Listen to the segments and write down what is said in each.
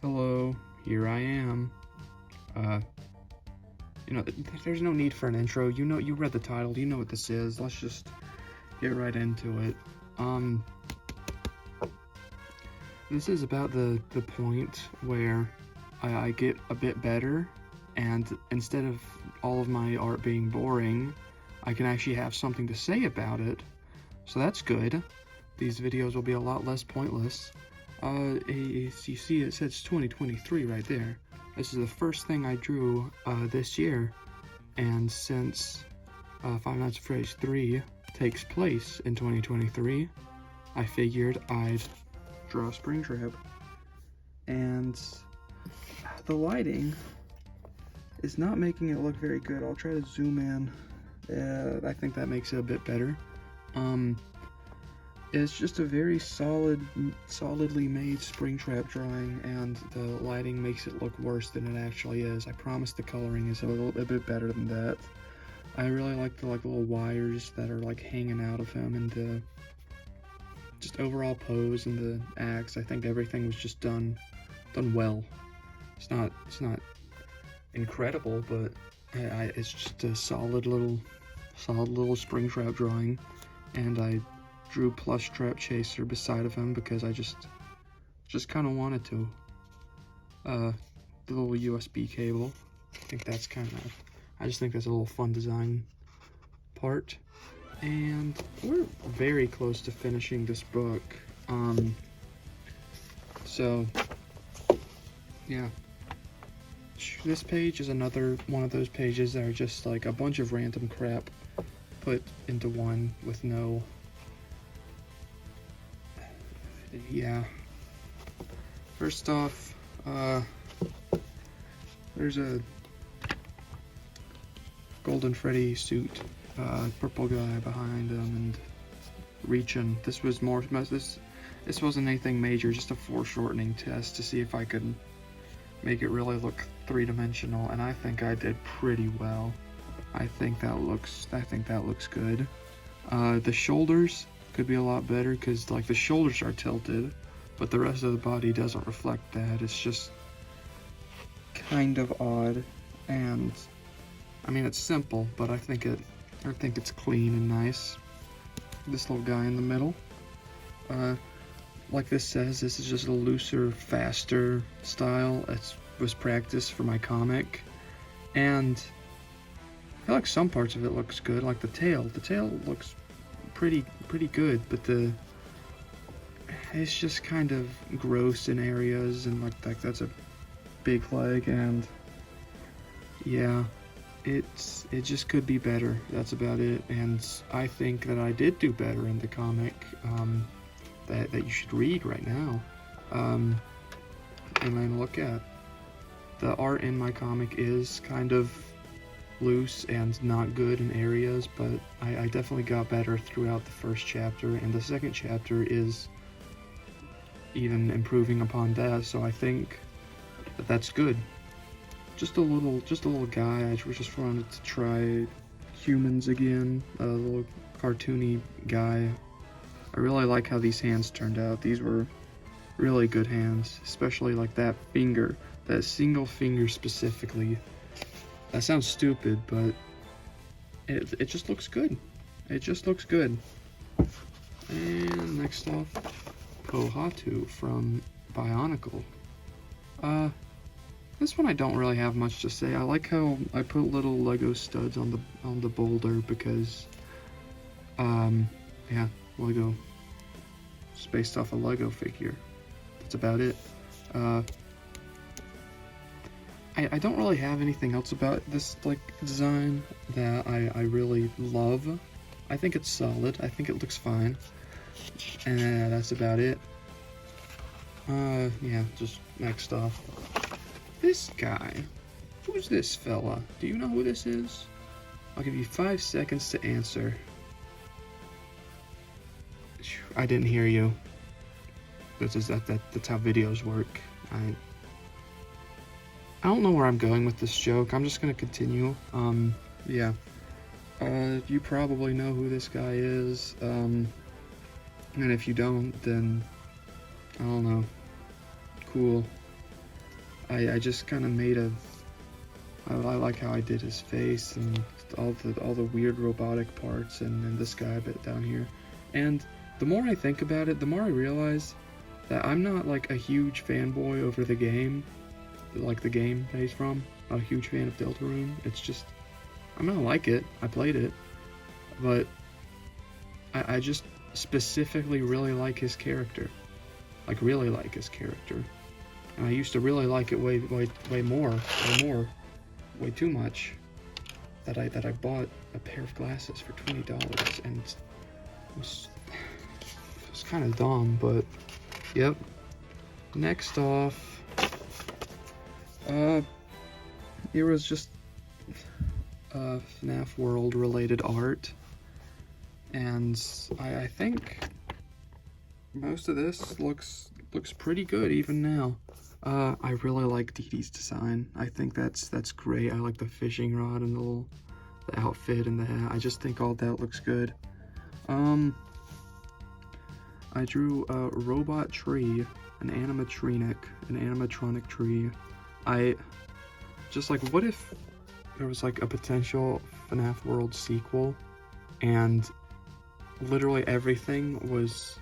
Hello, here I am. There's no need for an intro. You read the title, you know what this is. Let's just get right into it. This is about the point where I get a bit better, and instead of all of my art being boring, I can actually have something to say about it. So that's good. These videos will be a lot less pointless. You see it says 2023 right there. This is the first thing I drew this year, and since Five Nights at Freddy's 3 takes place in 2023, I figured I'd draw Springtrap. And the lighting is not making it look very good. I'll try to zoom in. I think that makes it a bit better. It's just a very solidly made Springtrap drawing, and the lighting makes it look worse than it actually is. I promise the coloring is a bit better than that. I really like the little wires that are like hanging out of him, and the just overall pose and the axe. I think everything was just done well. It's not incredible, but it's just a solid little Springtrap drawing, and I drew plush trap chaser beside of him because I just kind of wanted to. The little USB cable, I just think that's a little fun design part. And we're very close to finishing this book. So yeah, this page is another one of those pages that are just like a bunch of random crap put into one with no. Yeah. First off, there's a Golden Freddy suit, purple guy behind him and reaching. This wasn't anything major, just a foreshortening test to see if I could make it really look three-dimensional, and I think I did pretty well. I think that looks good. The shoulders could be a lot better because like the shoulders are tilted, but the rest of the body doesn't reflect that. It's just kind of odd, and I mean it's simple, but I think it's clean and nice. This little guy in the middle, like this says, this is just a looser, faster style. It was practiced for my comic, and I feel like some parts of it looks good, like the tail. The tail looks pretty good, but it's just kind of gross in areas, and like that's a big leg, and yeah, it just could be better. That's about it. And I think that I did do better in the comic that you should read right now. And then look at the art in my comic is kind of loose and not good in areas, but I definitely got better throughout the first chapter, and the second chapter is even improving upon that, so I think that's good. Just a little guy. I just wanted to try humans again, a little cartoony guy. I really like how these hands turned out. These were really good hands, especially like that finger, that single finger specifically. That sounds stupid, but it just looks good. It just looks good. And next off, Pohatu from Bionicle. This one I don't really have much to say. I like how I put little Lego studs on the boulder because, yeah, Lego. It's based off a Lego figure. That's about it. I don't really have anything else about this like design that I really love. I think it's solid. I think it looks fine. And that's about it. Yeah, just next off. This guy. Who's this fella? Do you know who this is? I'll give you 5 seconds to answer. I didn't hear you. That's how videos work. I don't know where I'm going with this joke. I'm just gonna continue. Yeah. You probably know who this guy is. And if you don't, then I don't know. Cool. I just kind of made a, I like how I did his face and all the weird robotic parts and this guy a bit down here. And the more I think about it, the more I realize that I'm not like a huge fanboy over the game, like the game that he's from. Not a huge fan of Deltarune. It's just, I'm gonna like it. I played it, but I just specifically really like his character. Like really like his character. And I used to really like it way too much. That I bought a pair of glasses for $20, and it was kind of dumb, but yep. Next off, here was just Fnaf World related art, and I think most of this looks pretty good even now. I really like Dee Dee's design. I think that's great. I like the fishing rod and the outfit and the hat. I just think all that looks good. I drew a robot tree, an animatronic tree. I just like, what if there was like a potential FNAF World sequel and literally everything was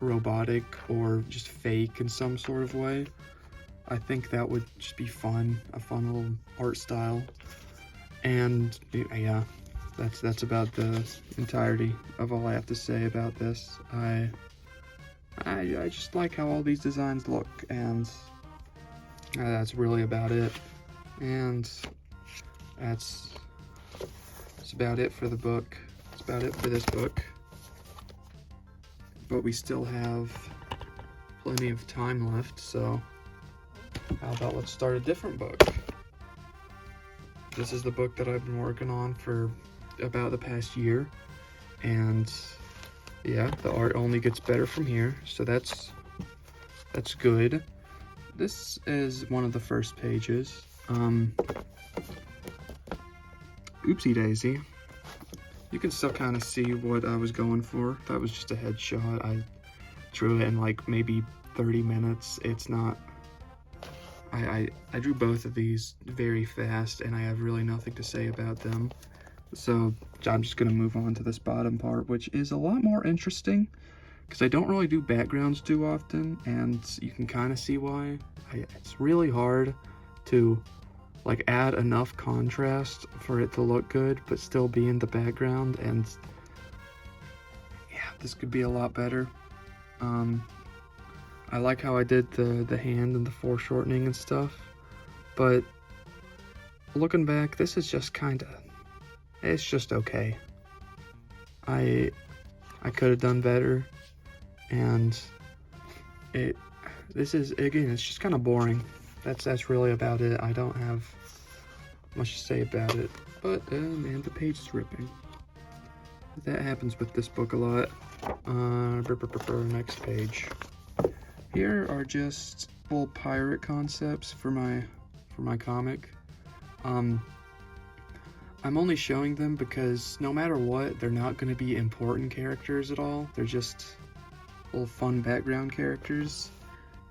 robotic or just fake in some sort of way? I think that would just be fun, a fun little art style. And yeah, that's about the entirety of all I have to say about this. I just like how all these designs look, and that's really about it. And that's about it for the book. That's about it for this book. But we still have plenty of time left, so how about let's start a different book. This is the book that I've been working on for about the past year, and yeah, the art only gets better from here, so that's good. This is one of the first pages. Oopsie daisy. You can still kind of see what I was going for. That was just a headshot. I drew it in like maybe 30 minutes. It's not... I drew both of these very fast, and I have really nothing to say about them. So I'm just going to move on to this bottom part, which is a lot more interesting, because I don't really do backgrounds too often, and you can kind of see why. It's really hard to like add enough contrast for it to look good, but still be in the background, and yeah, this could be a lot better. I like how I did the hand and the foreshortening and stuff, but looking back, this is just it's just okay. I could have done better, and this is, again, it's just kind of boring. That's really about it. I don't have much to say about it, but man, the page is ripping. That happens with this book a lot. Next page. Here are just full pirate concepts for my comic. I'm only showing them because no matter what, they're not going to be important characters at all. They're just little fun background characters,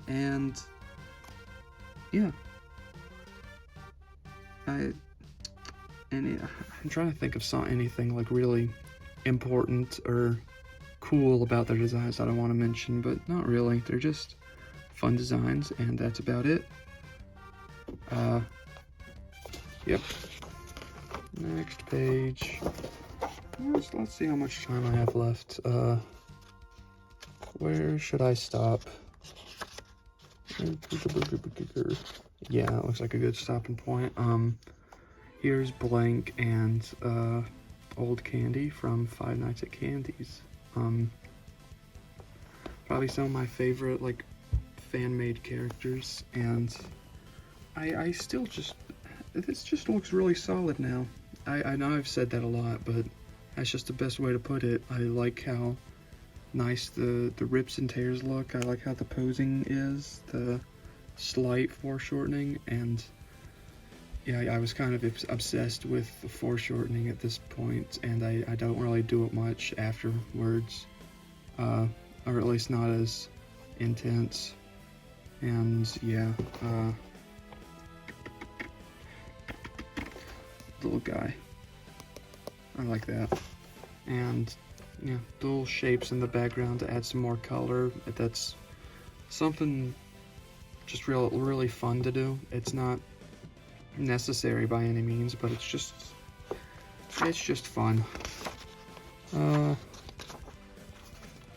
and yeah. I'm trying to think of anything like really important or cool about their designs that I want to mention, but not really. They're just fun designs, and that's about it. Yep. Next page. Let's see how much time I have left. Where should I stop? Yeah, it looks like a good stopping point. Here's Blank and Old Candy from Five Nights at Candy's. Probably some of my favorite like fan-made characters, and I still just, this just looks really solid now. I know I've said that a lot, but that's just the best way to put it. I like how nice the rips and tears look. I like how the posing is, the slight foreshortening, and yeah, I was kind of obsessed with the foreshortening at this point, and I don't really do it much afterwards, or at least not as intense. And yeah, little guy. I like that. And yeah, little shapes in the background to add some more color. That's something just really fun to do. It's not necessary by any means, but it's just fun.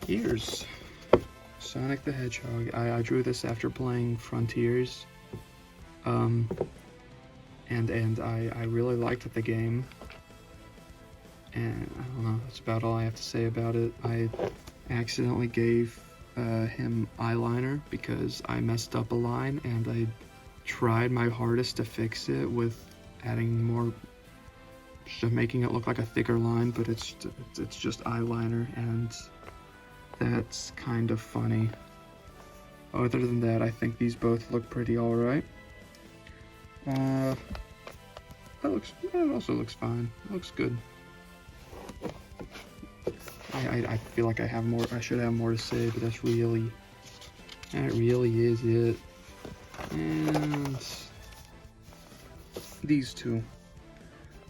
Here's Sonic the Hedgehog. I drew this after playing Frontiers, and I really liked the game, and I don't know, that's about all I have to say about it. I accidentally gave him eyeliner because I messed up a line, and I tried my hardest to fix it with adding more, making it look like a thicker line, but it's just eyeliner, and that's kind of funny. Other than that, I think these both look pretty alright. That also looks fine. It looks good. I feel like I should have more to say, but that really is it. And these two.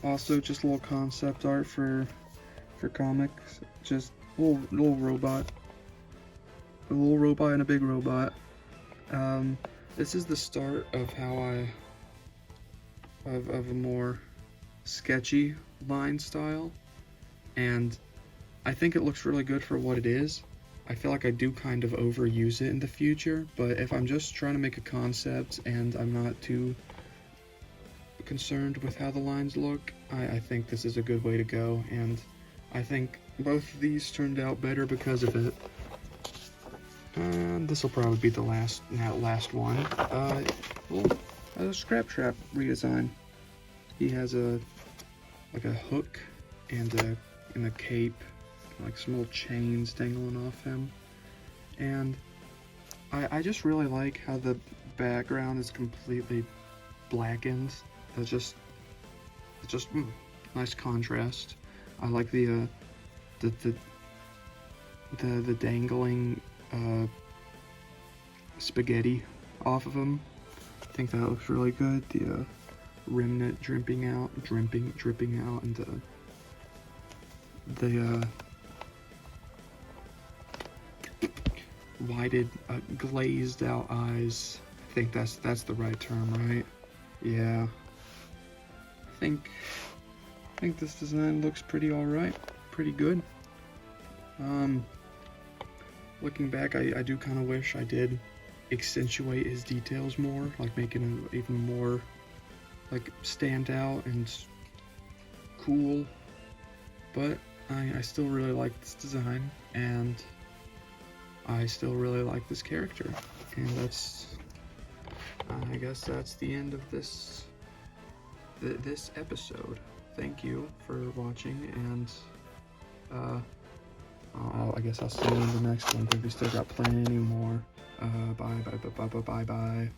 Also, just a little concept art for comics. Just little robot. A little robot and a big robot. This is the start of how of a more sketchy line style, and I think it looks really good for what it is. I feel like I do kind of overuse it in the future, but if I'm just trying to make a concept and I'm not too concerned with how the lines look, I think this is a good way to go, and I think both of these turned out better because of it. And this will probably be the last one. A Scraptrap redesign. He has a hook and a cape, like some little chains dangling off him, and I just really like how the background is completely blackened. It's just nice contrast. I like the dangling spaghetti off of him. I think that looks really good. The remnant dripping out, and the whited, glazed out eyes. I think that's the right term, right? Yeah. I think this design looks pretty alright, pretty good. Looking back, I do kind of wish I did accentuate his details more, like making him even more like stand out and cool. But I still really like this design, and I still really like this character, and I guess that's the end of this episode. Thank you for watching, and I guess I'll see you in the next one, because we still got plenty more. Bye.